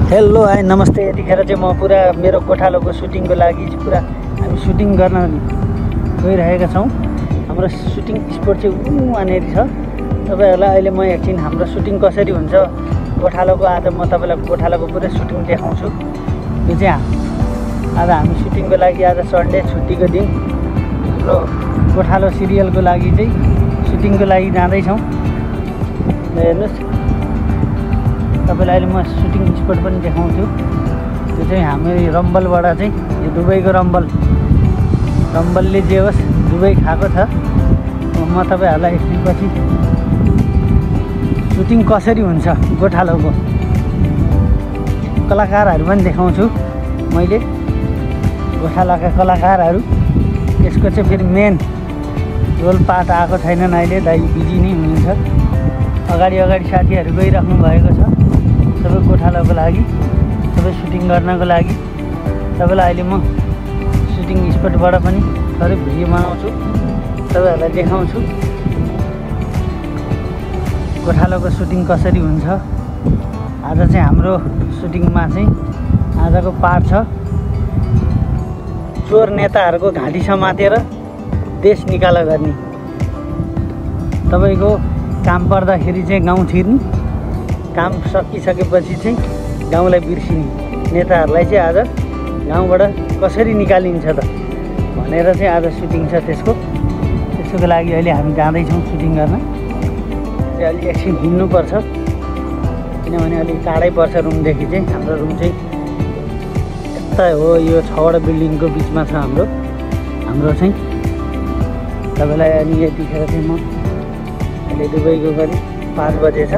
Hello hi नमस्ते। यतिखेर चाहिँ म पुरा मेरो गोठालोको सुटिङको लागि पुरा हामी सुटिङ गर्न गइरहेका छौँ। हाम्रो सुटिङ स्पोट चाहिँ वहाँनेर छ। तपाईहरुलाई अहिले म एकछिन हाम्रो सुटिङ कसरी हुन्छ गोठालोको आज म तपाईलाई गोठालोको पुरै सुटिङ देखाउँछु। यो चाहिँ आज हामी सुटिङको लागि आज सन्डे छुट्टीको दिन हाम्रो गोठालो सिरियलको लागि चाहिँ सुटिङको लागि जाँदै छौँ। हेर्नुस् तपाईलाई अहिले म सुटिङ स्पोट पनि देखाउँछु। यो चाहिँ हाम्रो रम्बलबाट चाहिँ यो दुबईको रम्बलले जे होस् दुबई खाएको छ। म तपाईहरुलाई एकछिनपछि सुटिङ कसरी हुन्छ गोठालोको कलाकारहरू पनि देखाउँछु मैले। गोठालाका कलाकारहरू यसको चाहिँ फेरि मेन रोल पार्ट आएको छैनन् अहिले, दाइ बिजी नै हुनुहुन्छ। अगाडि साथीहरू गइराख्नु भएको छ सबै गोठालोको लागि, सबै सुटिङ गर्नको लागि। तपाईँलाई अहिले म सुटिङ स्पटबाट पनि थोरै भिडियो बनाउँछु, तपाईँहरूलाई देखाउँछु गोठालोको सुटिङ कसरी हुन्छ। आज चाहिँ हाम्रो सुटिङमा चाहिँ आजको पार्ट छ चोर नेताहरूको घाँटी समातेर देश निकाला गर्ने। तपाईँको काम पर्दाखेरि चाहिँ गाउँ छिर्ने, काम सकिसकेपछि चाहिँ गाउँलाई बिर्सिने नेताहरूलाई चाहिँ आज गाउँबाट कसरी निकालिन्छ त भनेर चाहिँ आज सुटिङ छ त्यसको लागि अहिले हामी जाँदैछौँ सुटिङ गर्न। चाहिँ अलि एकछिन हिँड्नुपर्छ किनभने अलिक टाढै पर्छ रुमदेखि चाहिँ। हाम्रो रुम चाहिँ यता हो, यो 6वटा बिल्डिङको बिचमा छ हाम्रो चाहिँ। तपाईँलाई अनि यतिखेर चाहिँ म अहिले दुबईको गरी 5 बजे छ।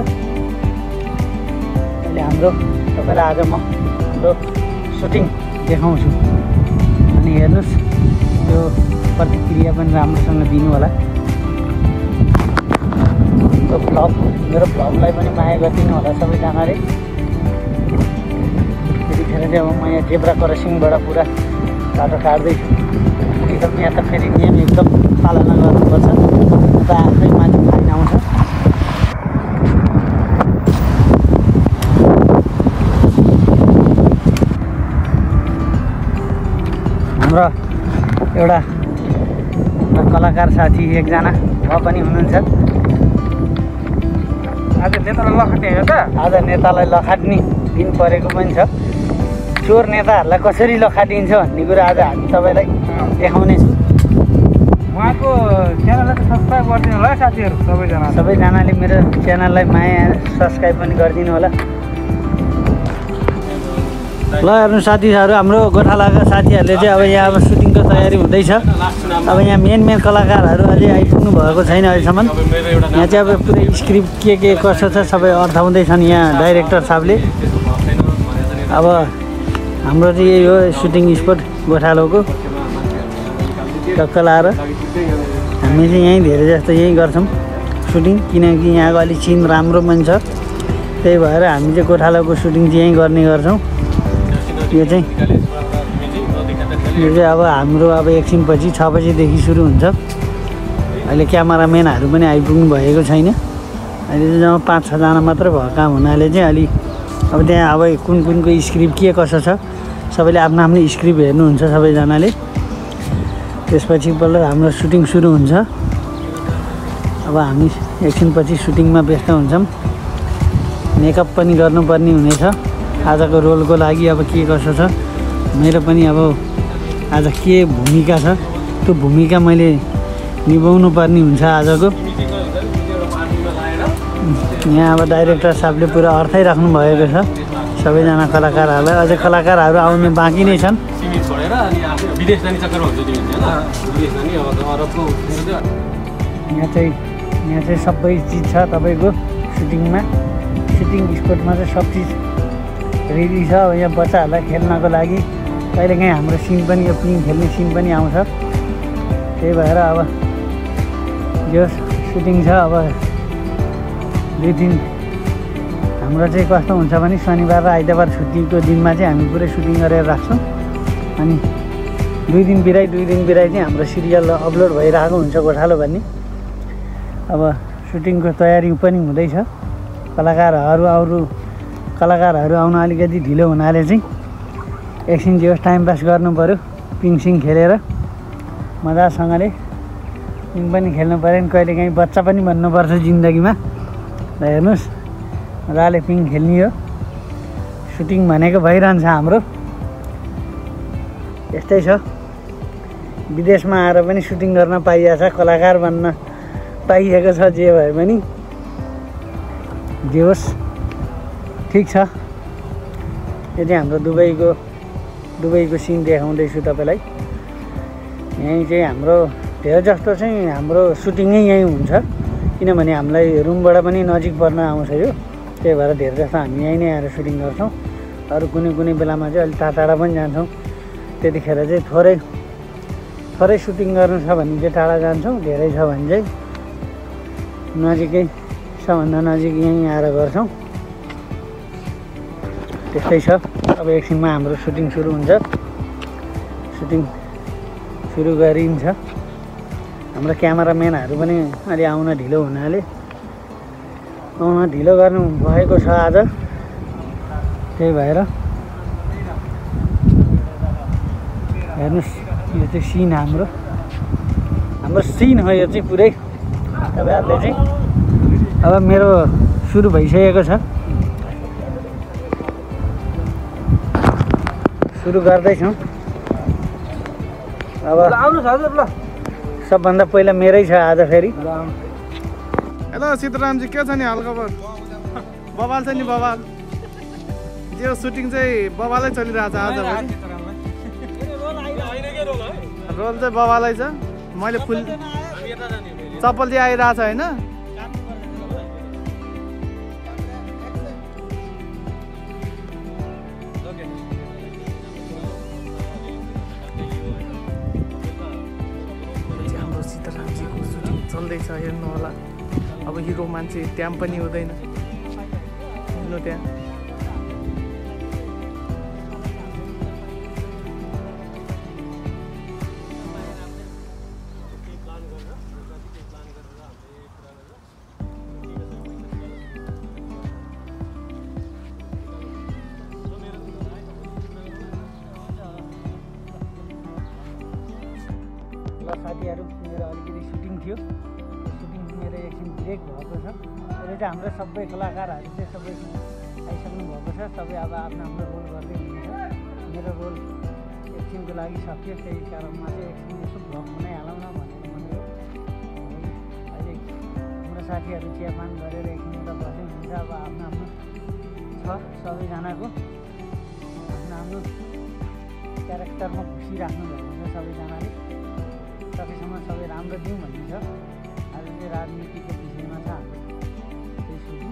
अहिले हाम्रो तपाईँलाई आज म हाम्रो सुटिङ देखाउँछु। अनि हेर्नुहोस् यो प्रतिक्रिया पनि राम्रोसँग दिनु होला। मेरो भ्लगलाई पनि माया गरिदिनु होला सबैजनाले। त्यतिखेर चाहिँ अब म यहाँ जेब्रा क्रसिङबाट पुरा बाटो काट्दैछु। एकदम यहाँ त फेरि नियम एकदम पालना गर्नुपर्छ, त आफै माथि फाइन आउँछ। हाम्रो एउटा कलाकार साथी एकजना उहाँ पनि हुनुहुन्छ। आज नेतालाई लखाट्ने हो त? आज नेतालाई लखाट्ने दिन परेको पनि छ। चोर नेताहरूलाई कसरी लखाटिन्छ भन्ने कुरा आज हामी तपाईँलाई देखाउनेछौँ। उहाँको च्यानललाई त सब्सक्राइब गरिदिनु होला साथीहरू सबैजनाले मेरो च्यानललाई माया सब्सक्राइब पनि गरिदिनु होला। ल हेर्नु साथीहरू, हाम्रो गोठालाका साथीहरूले चाहिँ अब यहाँ अब सुटिङको तयारी हुँदैछ। अब यहाँ मेन कलाकारहरू अझै आइपुग्नु भएको छैन अहिलेसम्म। यहाँ चाहिँ अब पुरै स्क्रिप्ट के कसो छ सबै अर्थाउँदैछन् यहाँ डाइरेक्टर साहबले। अब हाम्रो चाहिँ यही हो सुटिङ स्पट गोठालोको टक्क लाएर हामी चाहिँ यहीँ धेरै जस्तो यहीँ गर्छौँ सुटिङ, किनकि यहाँको अलिक चिन राम्रो पनि छ। त्यही भएर हामी चाहिँ गोठालोको सुटिङ चाहिँ यहीँ गर्ने गर्छौँ। यो चाहिँ अब हाम्रो अब एकछिनपछि 6 बजीदेखि सुरु हुन्छ। अहिले क्यामेराम्यानहरू पनि आइपुग्नु भएको छैन। अहिले चाहिँ जम्मा 5-6 जना मात्र भएको काम हुनाले चाहिँ अलि अब त्यहाँ अब कुनको स्क्रिप्ट के कसो छ सबैले आफ्नो स्क्रिप्ट हेर्नुहुन्छ सबैजनाले। त्यसपछि बल्ल हाम्रो सुटिङ सुरु हुन्छ। अब हामी एकछिनपछि सुटिङमा व्यस्त हुन्छौँ। मेकअप पनि गर्नुपर्ने हुनेछ आजको रोलको लागि। अब के कसो छ मेरो पनि अब आज के भूमिका छ त्यो भूमिका मैले निभाउनु पर्ने हुन्छ आजको। यहाँ अब डाइरेक्टर साहबले पुरा अर्थै राख्नु भएको छ सबैजना कलाकारहरूलाई। अझै कलाकारहरू आउनु बाँकी नै छन्। यहाँ चाहिँ सबै चिज छ तपाईँको सुटिङमा। सुटिङ स्पटमा चाहिँ सब चिज रेडी छ। अब यहाँ बच्चाहरूलाई खेल्नको लागि कहिलेकाहीँ हाम्रो सिन पनि यो पिङ खेल्ने सिन पनि आउँछ। त्यही भएर अब यो सुटिङ छ। अब 2 दिन हाम्रो चाहिँ कस्तो हुन्छ भने शनिबार र आइतबार छुट्टीको दिनमा चाहिँ हामी पुरै सुटिङ गरेर राख्छौँ। अनि 2 दिन बिराइ चाहिँ हाम्रो सिरियल अपलोड भइरहेको हुन्छ गोठालो भन्ने। अब सुटिङको तयारी पनि हुँदैछ। कलाकारहरू अरू कलाकारहरू आउन अलिकति ढिलो हुनाले चाहिँ एकछिन जे होस् टाइम पास गर्नु पऱ्यो पिङसिङ खेलेर मजासँगले पिङ पनि खेल्नु पऱ्यो नि कहिलेकाहीँ बच्चा पनि भन्नुपर्छ जिन्दगीमा र हेर्नुहोस् मजाले पिङ खेल्ने हो सुटिङ भनेको भइरहन्छ हाम्रो यस्तै छ विदेशमा आएर पनि सुटिङ गर्न पाइएको छ कलाकार बन्न पाइएको छ जे भए पनि जे होस् ठिक छ यो चाहिँ हाम्रो दुबईको सिन देखाउँदैछु तपाईँलाई यहीँ चाहिँ हाम्रो धेरै जस्तो चाहिँ हाम्रो सुटिङै यहीँ हुन्छ किनभने हामीलाई रुमबाट पनि नजिक पर्न आउँछ यो त्यही भएर धेरै जस्तो हामी यहीँ नै आएर सुटिङ गर्छौँ अरू कुनै बेलामा चाहिँ अलिक टाढा पनि जान्छौँ त्यतिखेर चाहिँ थोरै सुटिङ गर्नु छ भने चाहिँ टाढा जान्छौँ धेरै छ भने चाहिँ नजिकै सबभन्दा नजिक यहीँ आएर गर्छौँ त्यस्तै छ अब एकछिनमा हाम्रो सुटिङ सुरु हुन्छ सुटिङ सुरु गरिन्छ हाम्रो क्यामेराम्यानहरू पनि अलि आउन ढिलो हुनाले ढिलो गर्नु भएको छ आज त्यही भएर हेर्नुहोस् यो चाहिँ सिन हाम्रो सिन हो यो चाहिँ पुरै तपाईँहरूले चाहिँ अब मेरो सुरु भइसकेको छ सुरु गर्दैछौँ अब आउनुहोस् हजुर ल सबभन्दा पहिला मेरै छ आज फेरि हेलो सीतारामजी के छ नि हालखबर बवाल छ नि बवाल जो सुटिङ चाहिँ बवालै चलिरहेछ आज रोल चाहिँ बवालै छ मैले फुल चप्पल चाहिँ आइरहेछ होइन हाम्रो सीतारामजीको सुटिङ चल्दैछ हेर्नु होला अब हिरो मान्छे ट्याम पनि हुँदैन हेर्नु त्यहाँ साथीहरू मेरो अलिकति सुटिङ थियो सुटिङ मेरो एकछिन ब्रेक भएको छ अहिले चाहिँ हाम्रो सबै कलाकारहरू चाहिँ सबै आइसक्नु भएको छ सबै अब आफ्नो आफ्नो रोल गर्दै हुनुहुन्छ मेरो रोल एकछिनको लागि सक्यो त्यही कारणमा चाहिँ एकछिन यसो भ्लग बनाइहालौँ न भनेर भनेको अहिले हाम्रो साथीहरू चियापान गरेर एकछिन उता बस्दै हुनुहुन्छ अब आफ्नो आफ्नो छ सबैजनाको आफ्नो क्यारेक्टरमा घुसिराख्नु भएको छ सबैजनाले सकेसम्म सबै राम्रो दिउँ भन्ने छ आज चाहिँ राजनीतिको विषयमा छ हाम्रो त्यही सुटिङ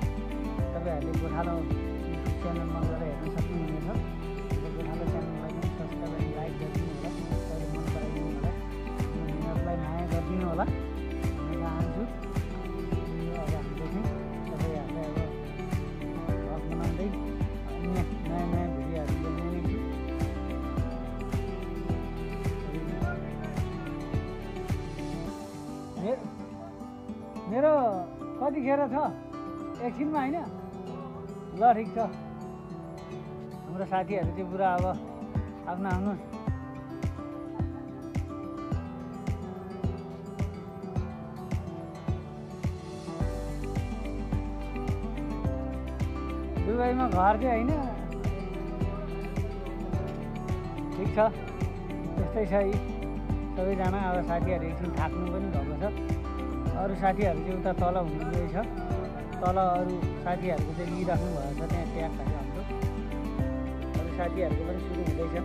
तपाईँहरूले गोठालो युट्युब च्यानलमा गएर हेर्न सक्नुहुनेछ गोठालो च्यानललाई पनि सब्सक्राइब अनि लाइक गरिदिनु होला तपाईँले मन पराइदिनु होला मिहिनेतलाई माया गरिदिनु होला भन्न चाहन्छु अब हामीले चाहिँ तपाईँहरूलाई अब भ्लग बनाउँदै नयाँ नयाँ भिडियोहरू ल्याउने नै छु मेरो कतिखेर छ एकछिनमा होइन ल ठिक छ हाम्रो साथीहरू चाहिँ पुरा अब आफ्नो आफ्नो दुबईमा घर चाहिँ होइन ठिक छ त्यस्तै छ यी सबैजना अब साथीहरू एकछिन थाक्नु पनि भएको छ अरू साथीहरू चाहिँ उता तल हुनुहुँदैछ तल अरू साथीहरूको चाहिँ लिइराख्नु भएको छ त्यहाँ ट्याग खायो हाम्रो अरू साथीहरूको पनि सुरु हुँदैछ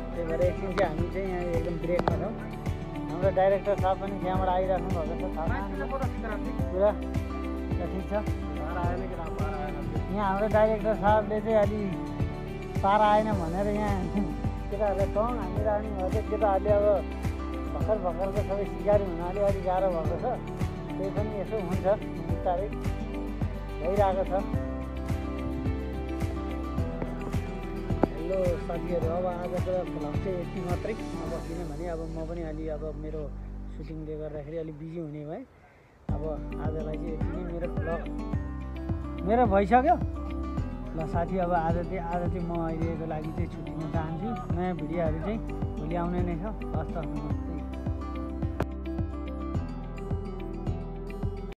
त्यही भएर एकछिन चाहिँ हामी चाहिँ यहाँ एकदम ब्रेकमा छौँ हाम्रो डाइरेक्टर साहब पनि त्यहाँबाट आइराख्नु भएको छ पुरा ठिक छ यहाँ हाम्रो डाइरेक्टर साहबले चाहिँ अलि पारा आएन भनेर यहाँ केटाहरूले टङ हानिराख्नु भएको छ केटाहरूले अब भर्खरको सबै सिकारी हुनाले अलिक गाह्रो भएको छ त्यही पनि यसो हुन्छ बिस्तारै भइरहेको छ हेलो साथीहरू अब आजको भ्लग चाहिँ यति मात्रै अब किनभने अब म पनि अलि अब मेरो सुटिङले गर्दाखेरि अलिक बिजी हुने भएँ अब आजलाई चाहिँ यति नै मेरो भ्लग मेरो भइसक्यो ल ल साथी अब आज चाहिँ म अहिलेको लागि चाहिँ छुट्टिन चाहन्छु। नयाँ भिडियोहरू चाहिँ भोलि आउने नै छ। हस् त नमस्ते।